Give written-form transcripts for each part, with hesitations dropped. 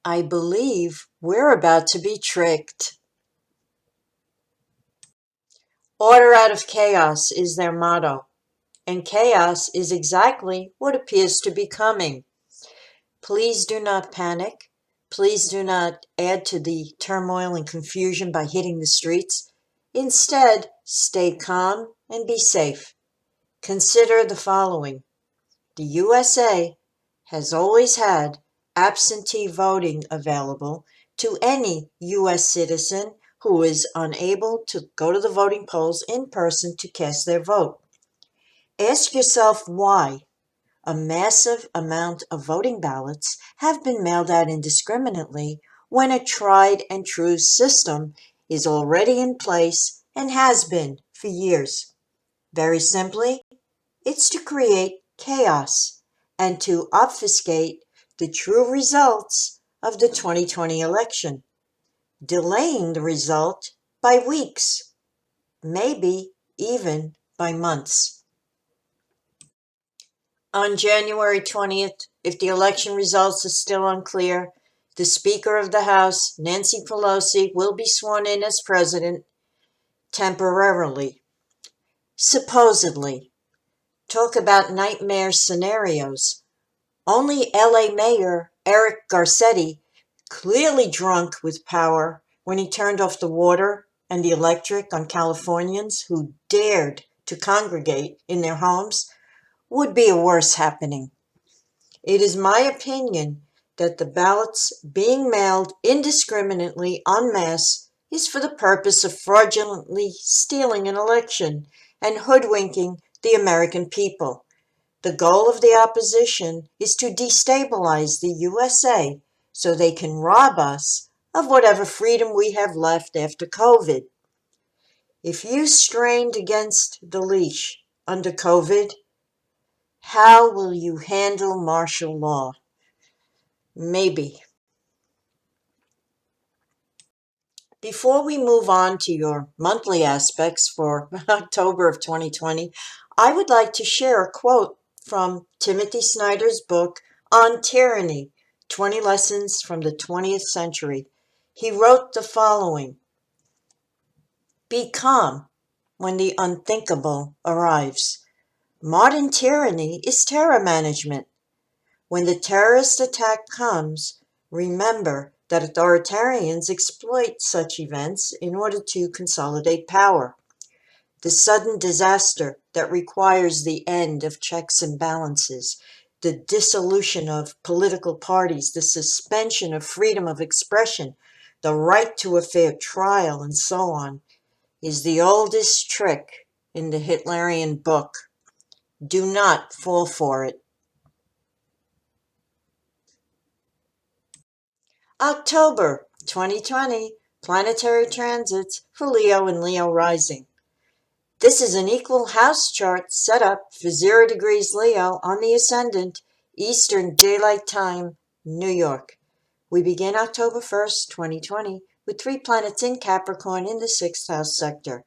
I believe we're about to be tricked. Order out of chaos is their motto, and chaos is exactly what appears to be coming. Please do not panic. Please do not add to the turmoil and confusion by hitting the streets. Instead, stay calm and be safe. Consider the following. The USA has always had absentee voting available to any U.S. citizen who is unable to go to the voting polls in person to cast their vote. Ask yourself why a massive amount of voting ballots have been mailed out indiscriminately when a tried and true system is already in place and has been for years. Very simply, it's to create chaos and to obfuscate the true results of the 2020 election, delaying the result by weeks, maybe even by months. On January 20th, if the election results are still unclear, the Speaker of the House, Nancy Pelosi, will be sworn in as president temporarily. Supposedly. Talk about nightmare scenarios. Only LA Mayor Eric Garcetti, clearly drunk with power when he turned off the water and the electric on Californians who dared to congregate in their homes, would be a worse happening. It is my opinion that the ballots being mailed indiscriminately en masse is for the purpose of fraudulently stealing an election and hoodwinking the American people. The goal of the opposition is to destabilize the USA so they can rob us of whatever freedom we have left after COVID. If you strained against the leash under COVID, how will you handle martial law? Maybe. Before we move on to your monthly aspects for October of 2020, I would like to share a quote from Timothy Snyder's book on tyranny, 20 Lessons from the 20th Century. He wrote the following: Be calm when the unthinkable arrives. Modern tyranny is terror management. When the terrorist attack comes, remember that authoritarians exploit such events in order to consolidate power. The sudden disaster that requires the end of checks and balances, the dissolution of political parties, the suspension of freedom of expression, the right to a fair trial, and so on, is the oldest trick in the Hitlerian book. Do not fall for it. October 2020 Planetary Transits for Leo and Leo Rising. This is an equal house chart set up for 0 degrees Leo on the ascendant, Eastern Daylight Time, New York. We begin October 1st, 2020, with 3 planets in Capricorn in the 6th house sector.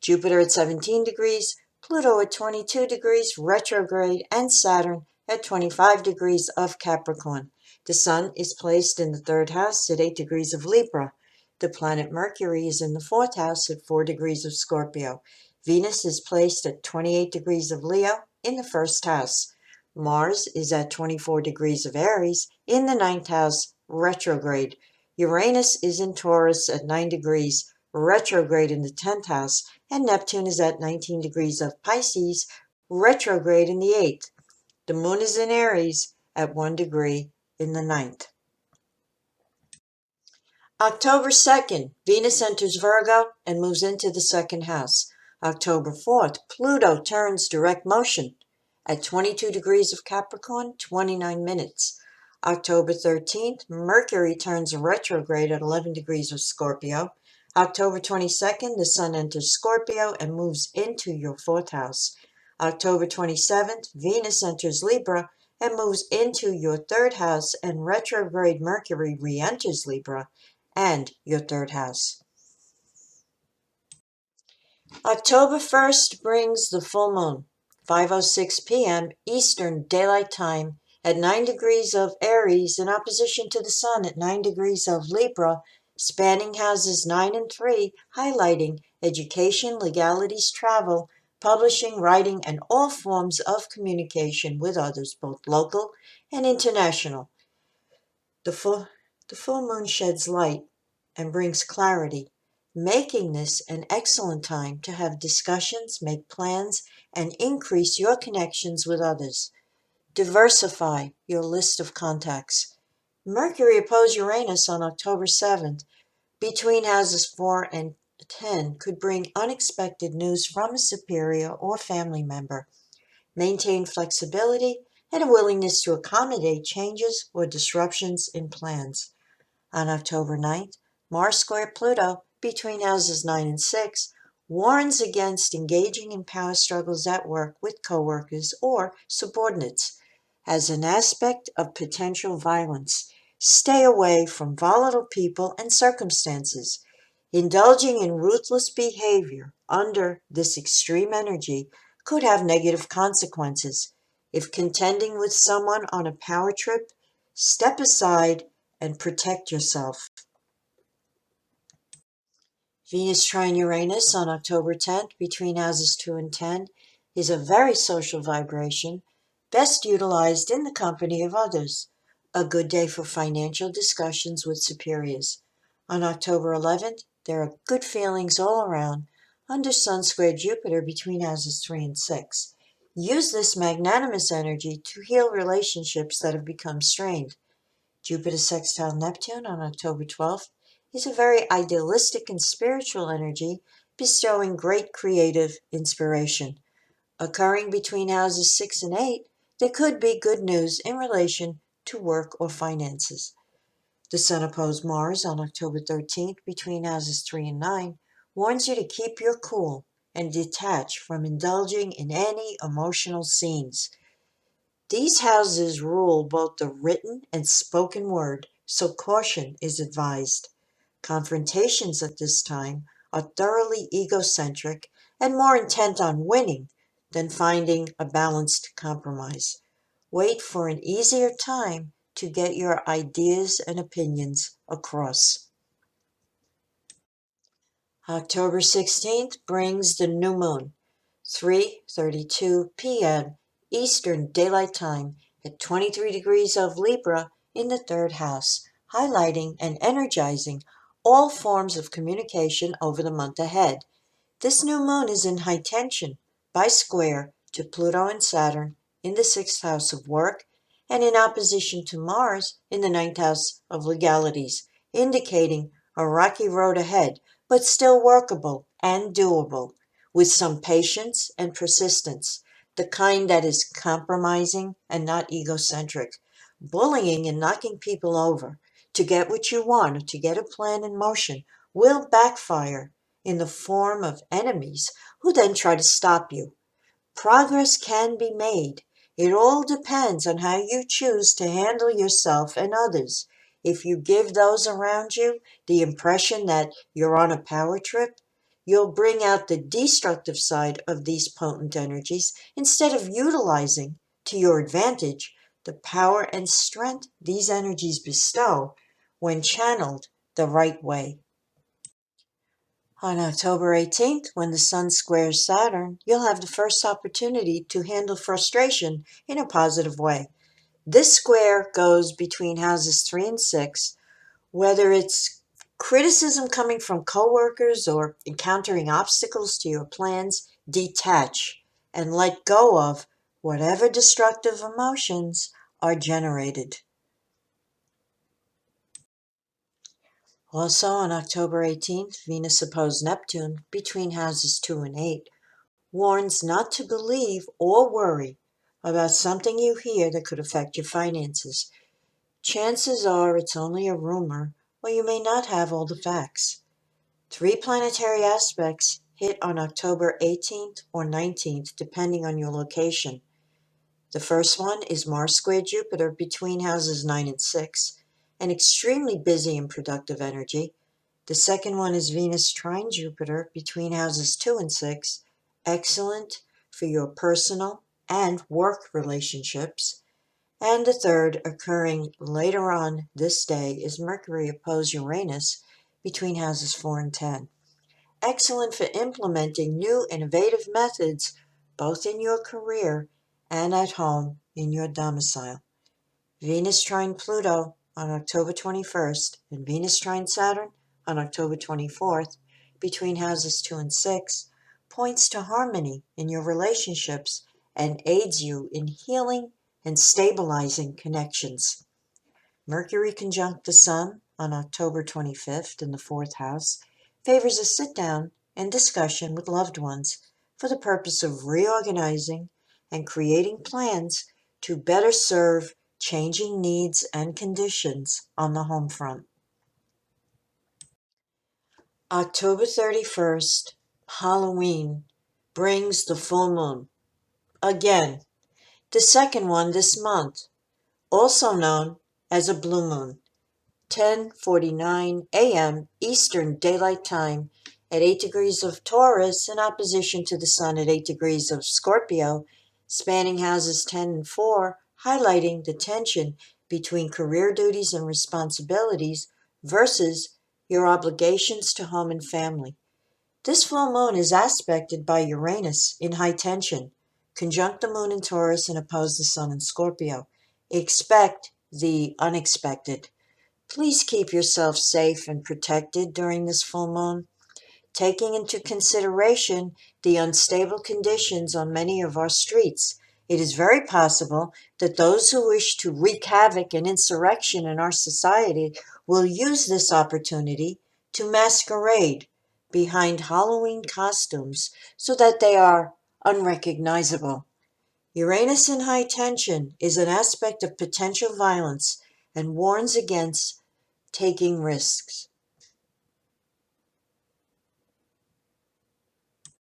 Jupiter at 17 degrees, Pluto at 22 degrees, retrograde, and Saturn at 25 degrees of Capricorn. The Sun is placed in the 3rd house at 8 degrees of Libra. The planet Mercury is in the 4th house at 4 degrees of Scorpio. Venus is placed at 28 degrees of Leo in the 1st house. Mars is at 24 degrees of Aries in the 9th house, retrograde. Uranus is in Taurus at 9 degrees, retrograde in the 10th house, and Neptune is at 19 degrees of Pisces, retrograde in the 8th. The moon is in Aries at 1 degree in the 9th. October 2nd, Venus enters Virgo and moves into the 2nd house. October 4th, Pluto turns direct motion at 22 degrees of Capricorn, 29 minutes. October 13th, Mercury turns retrograde at 11 degrees of Scorpio. October 22nd, the Sun enters Scorpio and moves into your 4th house. October 27th, Venus enters Libra and moves into your 3rd house, and retrograde Mercury re-enters Libra and your 3rd house. October 1st brings the full moon, 5:06 p.m. Eastern Daylight Time at 9 degrees of Aries in opposition to the Sun at 9 degrees of Libra, spanning houses 9 and 3, highlighting education, legalities, travel, publishing, writing, and all forms of communication with others, both local and international. The full moon sheds light and brings clarity, making this an excellent time to have discussions, make plans, and increase your connections with others. Diversify your list of contacts. Mercury opposed Uranus on October 7th between houses 4 and 10 could bring unexpected news from a superior or family member. Maintain flexibility and a willingness to accommodate changes or disruptions in plans. On October 9th, Mars square Pluto between houses 9 and 6 warns against engaging in power struggles at work with coworkers or subordinates as an aspect of potential violence. Stay away from volatile people and circumstances. Indulging in ruthless behavior under this extreme energy could have negative consequences. If contending with someone on a power trip, step aside and protect yourself. Venus trine Uranus on October 10th between houses 2 and 10 is a very social vibration, best utilized in the company of others. A good day for financial discussions with superiors. On October 11th, there are good feelings all around under Sun square Jupiter between houses 3 and 6. Use this magnanimous energy to heal relationships that have become strained. Jupiter sextile Neptune on October 12th is a very idealistic and spiritual energy, bestowing great creative inspiration. Occurring between houses 6 and 8, there could be good news in relation to work or finances. The Sun opposed Mars on October 13th between houses 3 and 9 warns you to keep your cool and detach from indulging in any emotional scenes. These houses rule both the written and spoken word, so caution is advised. Confrontations at this time are thoroughly egocentric and more intent on winning than finding a balanced compromise. Wait for an easier time to get your ideas and opinions across. October 16th brings the new moon, 3:32 p.m. Eastern Daylight Time at 23 degrees of Libra in the third house, highlighting and energizing all forms of communication over the month ahead. This new moon is in high tension by square to Pluto and Saturn in the sixth house of work and in opposition to Mars in the ninth house of legalities, indicating a rocky road ahead, but still workable and doable with some patience and persistence, the kind that is compromising and not egocentric. Bullying and knocking people over to get what you want or to get a plan in motion will backfire in the form of enemies who then try to stop you. Progress can be made. It all depends on how you choose to handle yourself and others. If you give those around you the impression that you're on a power trip, you'll bring out the destructive side of these potent energies instead of utilizing to your advantage the power and strength these energies bestow when channeled the right way. On October 18th, when the Sun squares Saturn, you'll have the first opportunity to handle frustration in a positive way. This square goes between houses 3 and 6, whether it's criticism coming from coworkers or encountering obstacles to your plans. Detach and let go of whatever destructive emotions are generated. Also on October 18th, Venus opposed Neptune between houses 2 and 8 warns not to believe or worry about something you hear that could affect your finances. Chances are it's only a rumor, or you may not have all the facts. 3 planetary aspects hit on October 18th or 19th, depending on your location. The first one is Mars square Jupiter between houses 9 and 6, an extremely busy and productive energy. The second one is Venus trine Jupiter between houses 2 and 6, excellent for your personal and work relationships. And the third, occurring later on this day, is Mercury opposed Uranus between houses 4 and 10. Excellent for implementing new innovative methods both in your career and at home in your domicile. Venus trine Pluto on October 21st and Venus trine Saturn on October 24th between houses 2 and 6 points to harmony in your relationships and aids you in healing and stabilizing connections. Mercury conjunct the Sun on October 25th in the fourth house favors a sit down and discussion with loved ones for the purpose of reorganizing and creating plans to better serve changing needs and conditions on the home front. October 31st, Halloween, brings the full moon. Again, the second one this month, also known as a blue moon. 10:49 a.m. Eastern Daylight Time at 8 degrees of Taurus in opposition to the Sun at 8 degrees of Scorpio, spanning houses 10 and 4, highlighting the tension between career duties and responsibilities versus your obligations to home and family. This full moon is aspected by Uranus in high tension, conjunct the moon in Taurus and oppose the Sun in Scorpio. Expect the unexpected. Please keep yourself safe and protected during this full moon, taking into consideration the unstable conditions on many of our streets. It is very possible that those who wish to wreak havoc and insurrection in our society will use this opportunity to masquerade behind Halloween costumes so that they are unrecognizable. Uranus in high tension is an aspect of potential violence and warns against taking risks.